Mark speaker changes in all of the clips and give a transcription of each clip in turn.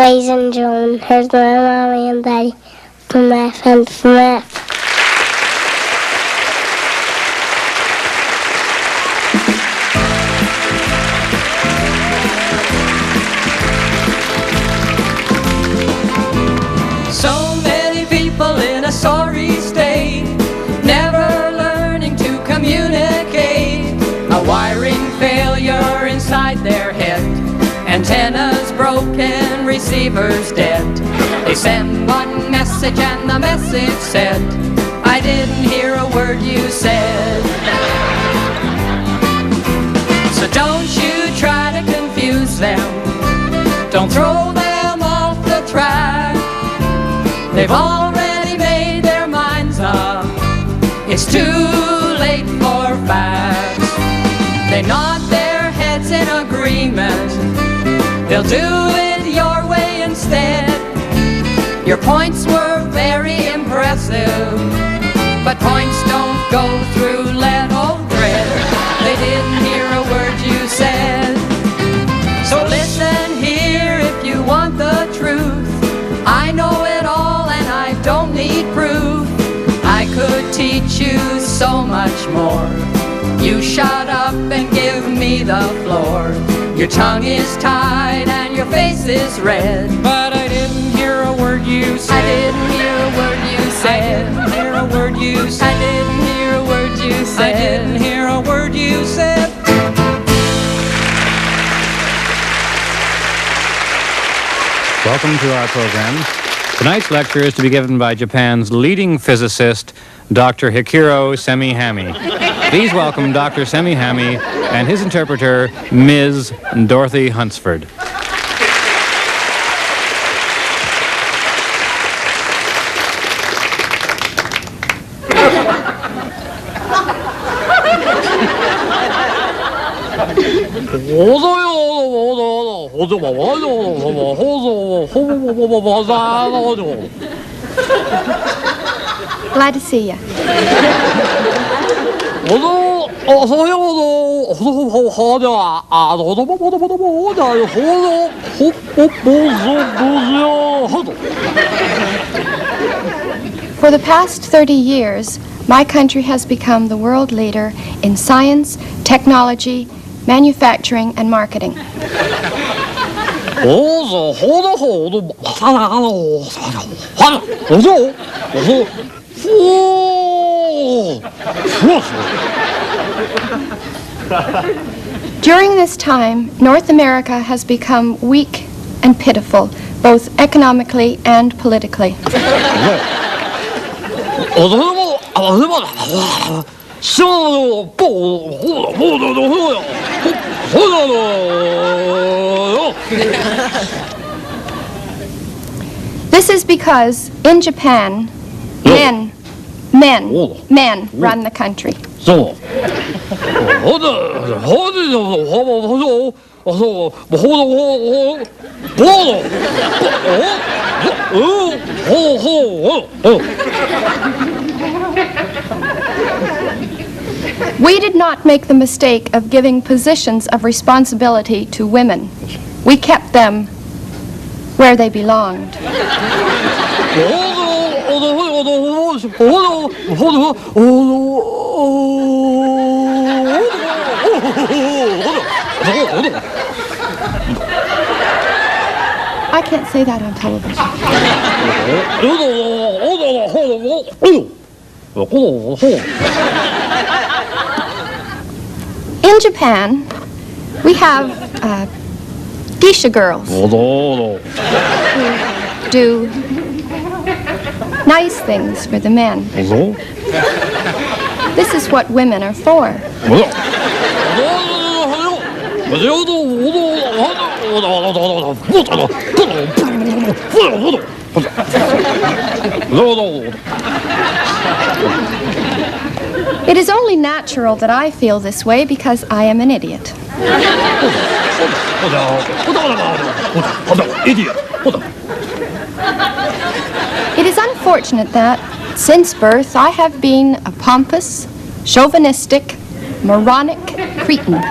Speaker 1: Ladies and gentlemen, here's my mommy and daddy from F and from F.
Speaker 2: So many people in a sorry state, never learning to communicate. A wiring failure inside their head, antennas broken, receivers dead. They send one message and the message said, I didn't hear a word you said. So don't you try to confuse them, don't throw them off the track. They've already made their minds up, it's too late for facts. They nod their heads in agreement, they'll do it your way instead. Your points were very impressive, but points don't go through lead or thread. They didn't hear a word you said. So listen here if you want the truth. I know it all and I don't need proof. I could teach you so much more. You shut up and give me the floor. Your tongue is tied and your face is red,
Speaker 3: but I didn't hear a word you said.
Speaker 2: I didn't hear a word you said.
Speaker 3: I didn't hear a word you said.
Speaker 2: I didn't hear a word you said.
Speaker 3: I didn't hear a word you said.
Speaker 4: Welcome to our program. Tonight's lecture is to be given by Japan's leading physicist, Dr. Hikiro Semihami. Please welcome Dr. Semihami and his interpreter, Ms. Dorothy Hunsford.
Speaker 5: Glad to see you. For the past 30 years, my country has become the world leader in science, technology, manufacturing, and marketing. During this time, North America has become weak and pitiful, both economically and politically. This is because in Japan, men run the country. We did not make the mistake of giving positions of responsibility to women. We kept them where they belonged. I can't say that on television. In Japan, we have geisha girls who do nice things for the men. This is what women are for. It is only natural that I feel this way because I am an idiot. It is unfortunate that, since birth, I have been a pompous, chauvinistic, moronic cretin.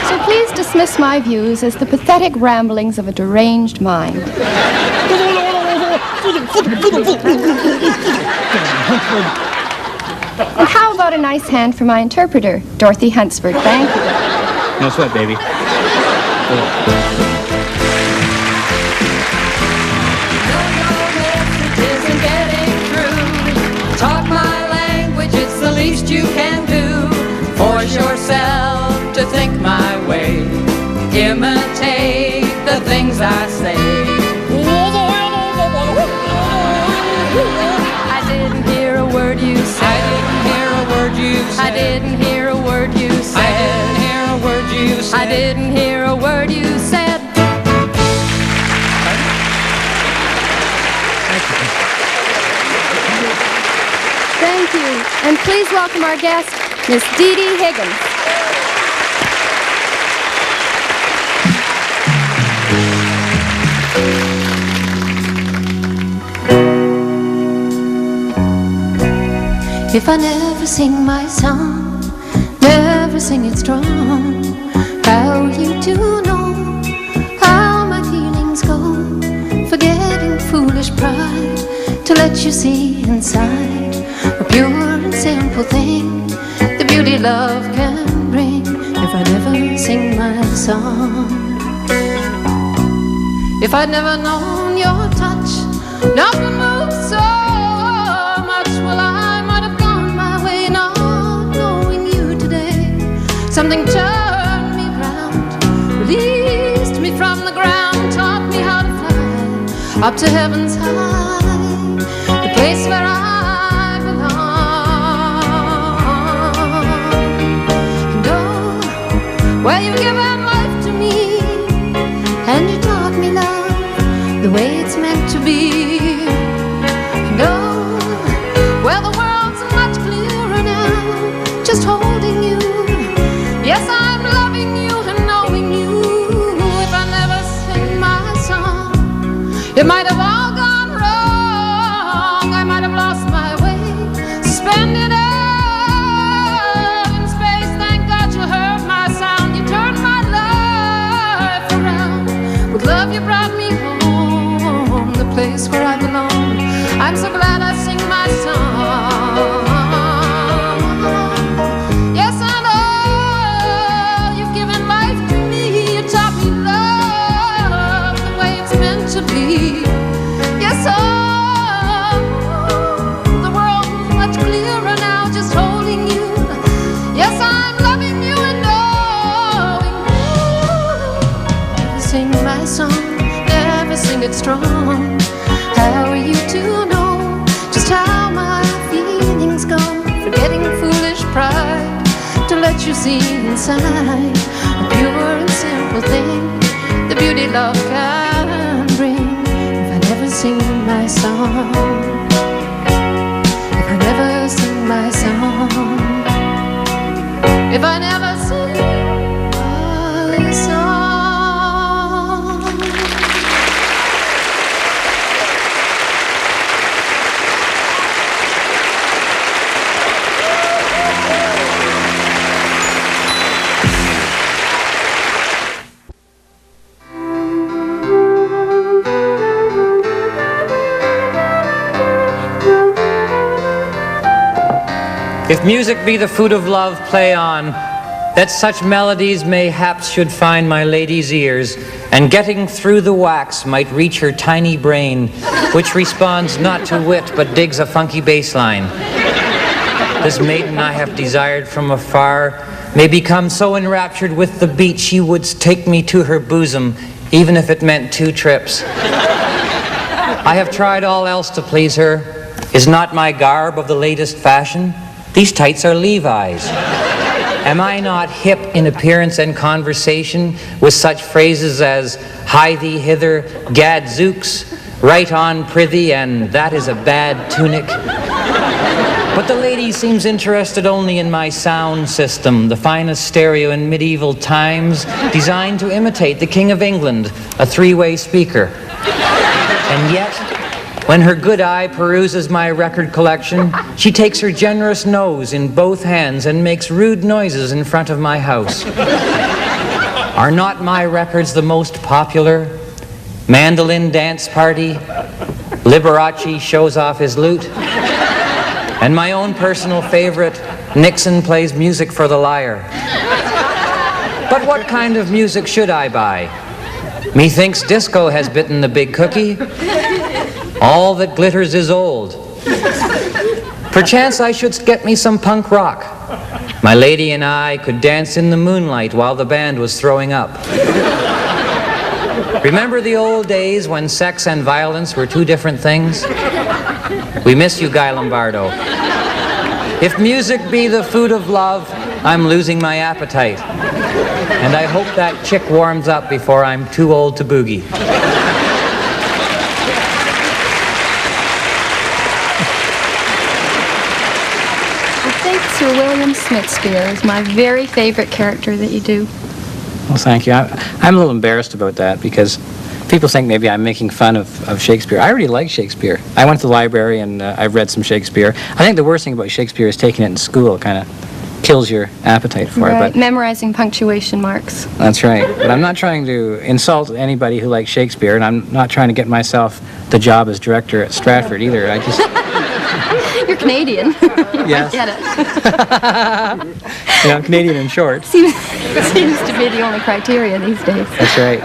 Speaker 5: So please dismiss my views as the pathetic ramblings of a deranged mind. And how about a nice hand for my interpreter, Dorothy Hunsford? Thank you.
Speaker 4: No sweat, baby.
Speaker 2: Isn't getting through. Talk my language, it's the least you can do. Force yourself to think my way. Imitate the things I say. I didn't hear a word you said. I didn't hear a word you said.
Speaker 3: I didn't hear a word you said.
Speaker 2: I didn't hear a word you said.
Speaker 5: Thank you. And please welcome our guest, Miss Dee Dee Higgins.
Speaker 6: If I never sing my song, never sing it strong, how are you to know how my feelings go? Forgetting foolish pride to let you see inside a pure and simple thing, the beauty love can bring. If I never sing my song, if I'd never known your touch, nothing moves so much. Well, I might have gone my way, not knowing you today. Something turned me round, released me from the ground, taught me how to fly up to heaven's high, the place where I belong. And oh, well, you've given life to me, and you taught me love the way it's meant to be. And oh, well, the world's much clearer now, just holding you. Yes, I'm loving you and knowing you. If I never sing my song, it might have all gone wrong. I might have lost my way, suspended out in space. Thank God you heard my sound. You turned my life around. With love you brought me home, the place where I belong. I'm so glad I sing my song. Yes, I know you've given life to me. You taught me love the way it's meant to be. Yes, oh, the world's much clearer now, just holding you. Yes, I'm loving you and knowing you. Never sing my song, never sing it strong. How are you to know just how my feelings go? Forgetting foolish pride to let you see inside a pure and simple thing, the beauty love can bring. If I never sing my song, if I never sing my song, if I never sing my song.
Speaker 3: If music be the food of love, play on, that such melodies mayhaps should find my lady's ears, and getting through the wax might reach her tiny brain, which responds not to wit, but digs a funky bass line. This maiden I have desired from afar may become so enraptured with the beat she would take me to her bosom, even if it meant 2 trips. I have tried all else to please her. Is not my garb of the latest fashion? These tights are Levi's. Am I not hip in appearance and conversation with such phrases as hie thee hither, gadzooks, right on prithee, and that is a bad tunic? But the lady seems interested only in my sound system, the finest stereo in medieval times, designed to imitate the King of England, a 3-way speaker. And yet, When her good eye peruses my record collection, she takes her generous nose in both hands and makes rude noises in front of my house. Are not my records the most popular? Mandolin Dance Party, Liberace shows off his lute, and my own personal favorite, Nixon plays music for the lyre. But what kind of music should I buy? Methinks disco has bitten the big cookie. All that glitters is old. Perchance I should get me some punk rock. My lady and I could dance in the moonlight while the band was throwing up. Remember the old days when sex and violence were two different things? We miss you, Guy Lombardo. If music be the food of love, I'm losing my appetite. And I hope that chick warms up before I'm too old to boogie.
Speaker 5: Sir William Smithspeare is my very favorite character that you do.
Speaker 7: Well, thank you. I'm a little embarrassed about that because people think maybe I'm making fun of Shakespeare. I really like Shakespeare. I went to the library and I've read some Shakespeare. I think the worst thing about Shakespeare is taking it in school. It kind of kills your appetite for it. But
Speaker 5: Memorizing punctuation marks.
Speaker 7: That's right. But I'm not trying to insult anybody who likes Shakespeare, and I'm not trying to get myself the job as director at Stratford either. I just...
Speaker 5: You're Canadian.
Speaker 7: Yes.
Speaker 5: I get it.
Speaker 7: Yeah, I'm Canadian in short.
Speaker 5: Seems to be the only criteria these days.
Speaker 7: That's right.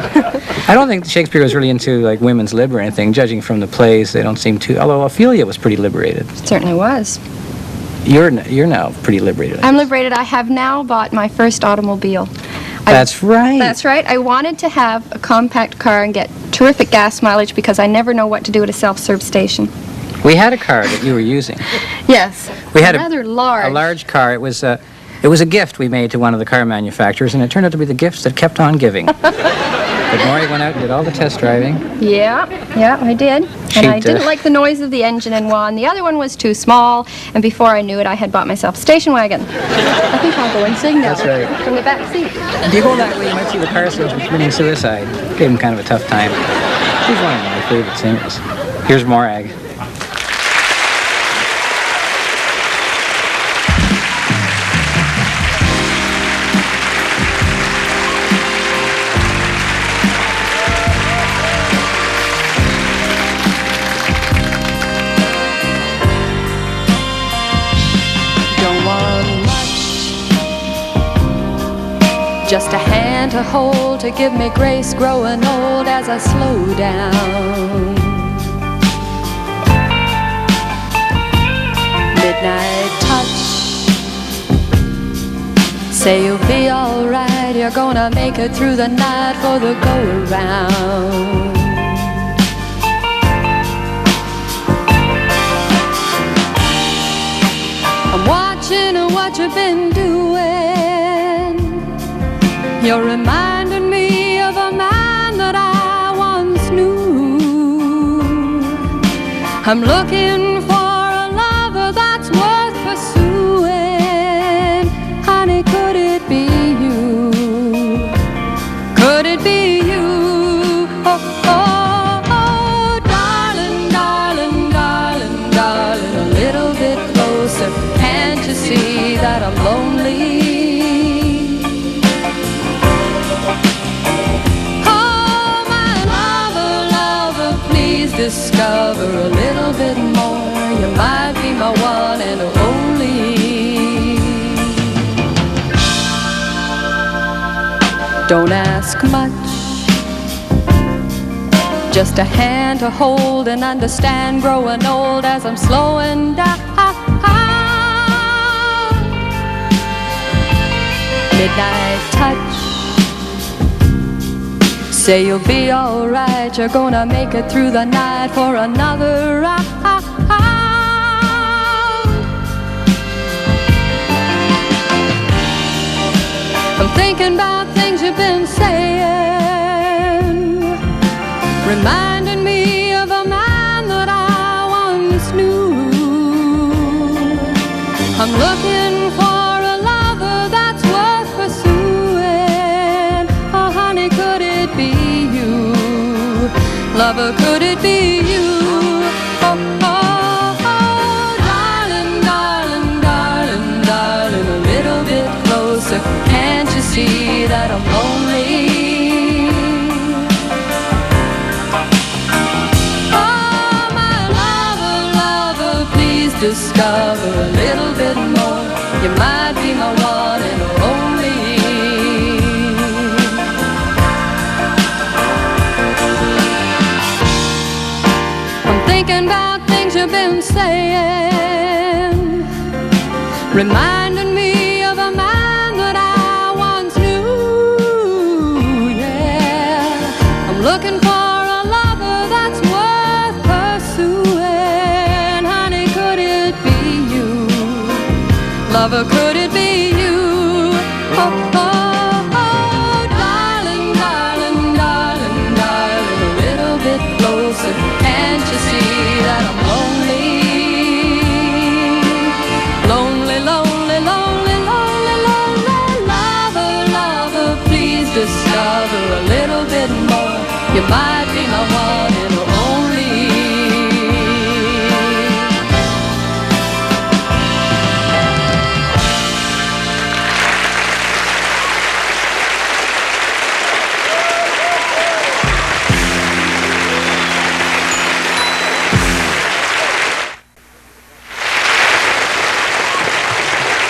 Speaker 7: I don't think Shakespeare was really into like women's lib or anything. Judging from the plays, they don't seem to. Although Ophelia was pretty liberated.
Speaker 5: It certainly was.
Speaker 7: You're now pretty liberated.
Speaker 5: I'm liberated. I have now bought my first automobile.
Speaker 7: That's right.
Speaker 5: That's right. I wanted to have a compact car and get terrific gas mileage because I never know what to do at a self-serve station.
Speaker 7: We had a car that you were using.
Speaker 5: Yes.
Speaker 7: We had
Speaker 5: rather large.
Speaker 7: A large car. It was a gift we made to one of the car manufacturers, and it turned out to be the gifts that kept on giving. But Morag went out and did all the test driving.
Speaker 5: Yeah, I did. And I didn't like the noise of the engine in one. The other one was too small, and before I knew it, I had bought myself a station wagon. I think I'll go and sing now.
Speaker 7: That's right.
Speaker 5: From the back seat.
Speaker 7: If you go that way, you might see the car salesman committing suicide. Gave him kind of a tough time. She's one of my favorite singers. Here's Morag.
Speaker 6: Just a hand to hold to give me grace, growing old as I slow down. Midnight touch, say you'll be alright, you're gonna make it through the night for the go-around. I'm watching what you've been doing. You're reminding me of a man that I once knew. I'm looking for a lover that's worth pursuing. Honey, could it be you? Could it be you? Oh, oh, oh, darling, darling, darling, darling, a little bit closer. Can't you see that I'm lonely? Discover a little bit more. You might be my one and only. Don't ask much, just a hand to hold and understand. Growing old as I'm slowing down. Midnight touch, say you'll be alright, you're gonna make it through the night for another round. I'm thinking about things you've been saying, reminding me of a man that I once knew. I'm looking for a lover that's worth pursuing. Oh honey, could it be you? Lover, could it be you?
Speaker 2: discover a little bit more. You might be my one and only. I'm thinking about things you've been saying, reminding me of a man that I once knew, yeah. I'm looking for a lover that's worth pursuing. Honey, could it be you? Lover, could it be you? Oh, oh, oh, darling, darling, darling, darling, a little bit closer. Can't you see that I'm lonely? Lonely, lonely, lonely, lonely, lonely. Lover, lover, please discover a little bit more. You might be my one and only.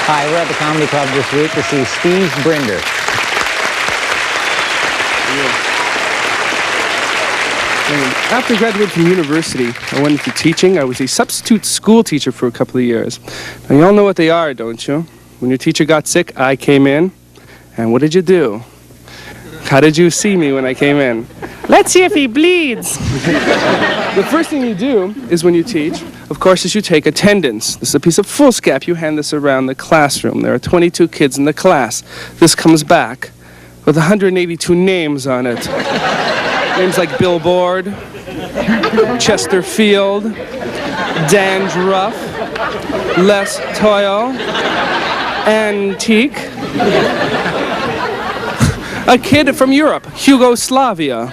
Speaker 3: Hi, we're at the Comedy Club this week to see Steve Brinder.
Speaker 8: After graduating from university, I went into teaching. I was a substitute school teacher for a couple of years. Now, you all know what they are, don't you? When your teacher got sick, I came in. And what did you do? How did you see me when I came in? Let's see if he bleeds. The first thing you do is when you teach, of course, is you take attendance. This is a piece of foolscap. You hand this around the classroom. There are 22 kids in the class. This comes back with 182 names on it. Names like Billboard, Chesterfield, Dandruff, Les Toil, Antique, a kid from Europe, Yugoslavia,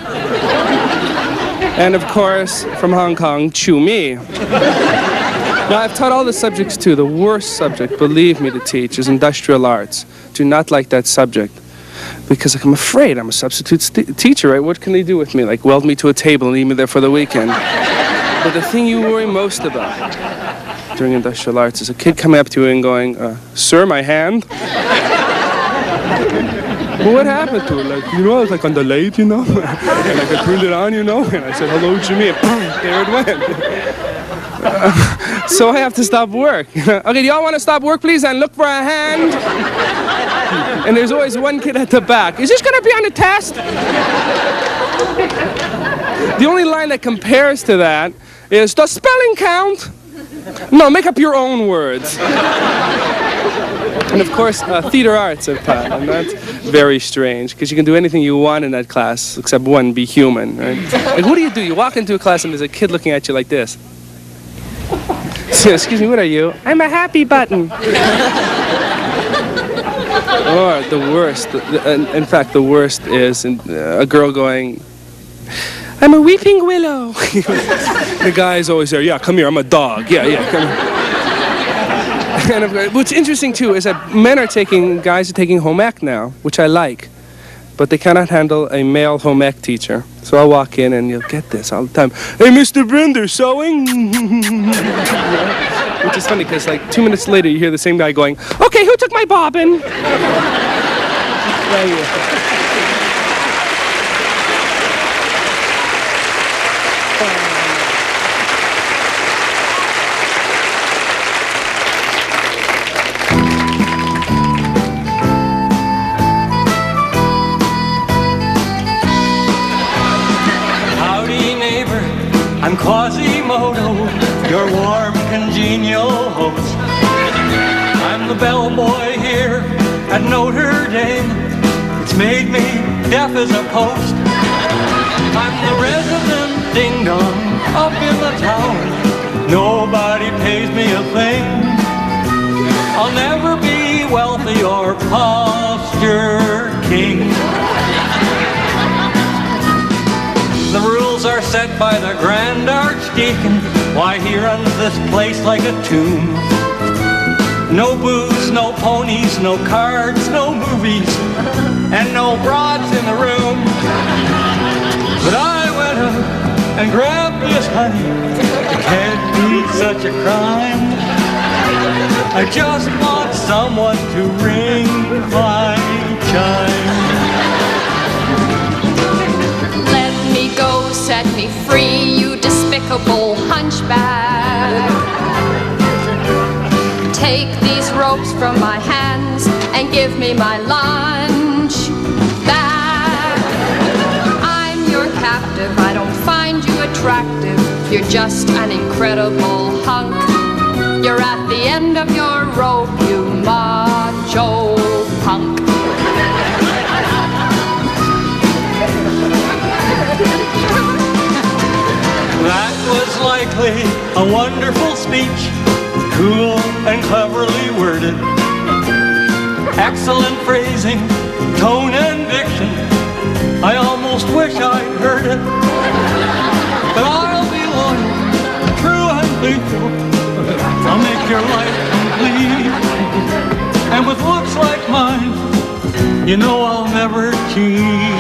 Speaker 8: and of course, from Hong Kong, Chu Mi. Now, I've taught all the subjects too. The worst subject, believe me, to teach is industrial arts. Do not like that subject. Because I'm afraid I'm a substitute teacher, right? What can they do with me? Like weld me to a table and leave me there for the weekend. But the thing you worry most about during industrial arts is a kid coming up to you and going, sir, my hand? Well, what happened to it? Like, you know, I was like on the lathe, you know? And like I turned it on, you know? And I said, hello, Jimmy. And there it went. So I have to stop work. Okay, do y'all want to stop work, please, and look for a hand? And there's always one kid at the back. Is this going to be on the test? The only line that compares to that is, does spelling count? No, make up your own words. And of course, theater arts I've taught, and that's very strange, because you can do anything you want in that class, except one, be human, right? Like, what do? You walk into a class and there's a kid looking at you like this. So, excuse me, what are you? I'm a happy button. Or the worst, in fact, the worst is a girl going, I'm a weeping willow. The guy's always there, yeah, come here, I'm a dog. Yeah, come here. And what's interesting, too, is that guys are taking home ec now, which I like. But they cannot handle a male home ec teacher. So I'll walk in and you'll get this all the time. Hey, Mr. Brinder, sewing? Which is funny because like 2 minutes later you hear the same guy going, okay, who took my bobbin?
Speaker 9: I'm Quasimodo, your warm, congenial host. I'm the bellboy here at Notre Dame. It's made me deaf as a post. I'm the resident ding-dong up in the tower. Nobody pays me a thing. I'll never be wealthy or posture king. The rules are set by the Grand Archdeacon. Why, he runs this place like a tomb. No booze, no ponies, no cards, no movies, and no broads in the room. But I went up and grabbed this honey. It can't be such a crime I just want someone to ring my chime.
Speaker 6: Let me go, set me free, you despicable hunchback. Take these ropes from my hands and give me my lunch back. I'm your captive, I don't find you attractive. You're just an incredible hunk. You're at the end of your rope, you macho punk.
Speaker 9: That was likely a wonderful speech, cool and cleverly worded. Excellent phrasing, tone and diction. I almost wish I'd heard it. But I'll be loyal, true and faithful. I'll make your life complete. And with looks like mine, you know I'll never cheat.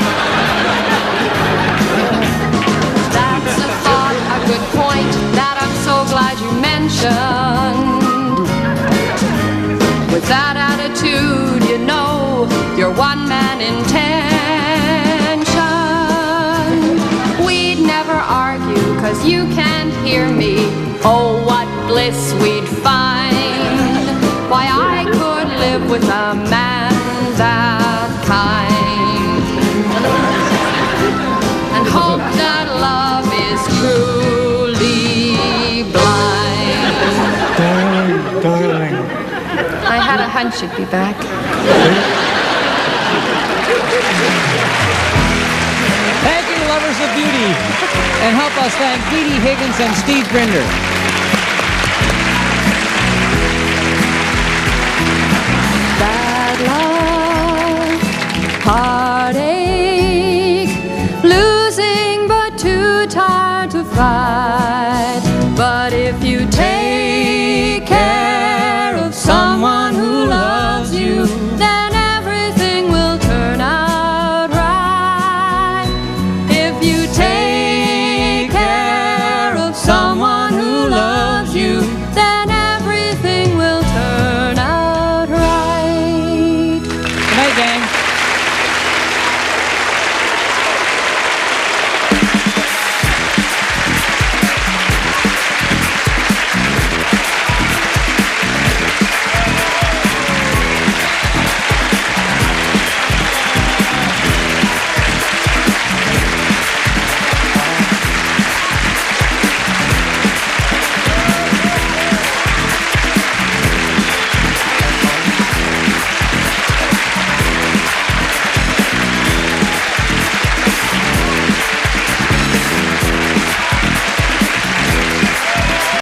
Speaker 6: That's a thought, a good point that I'm so glad you mentioned. With that attitude, you know, you're one-man intention. We'd never argue, 'cause you can't hear me. Oh, what bliss we'd find. Why, I could live with a man that kind. And hope that love is truly blind.
Speaker 9: Darling.
Speaker 6: I had a hunch you'd be back.
Speaker 3: Thank you, lovers of beauty. And help us thank Dee Dee Higgins and Steve Brinder.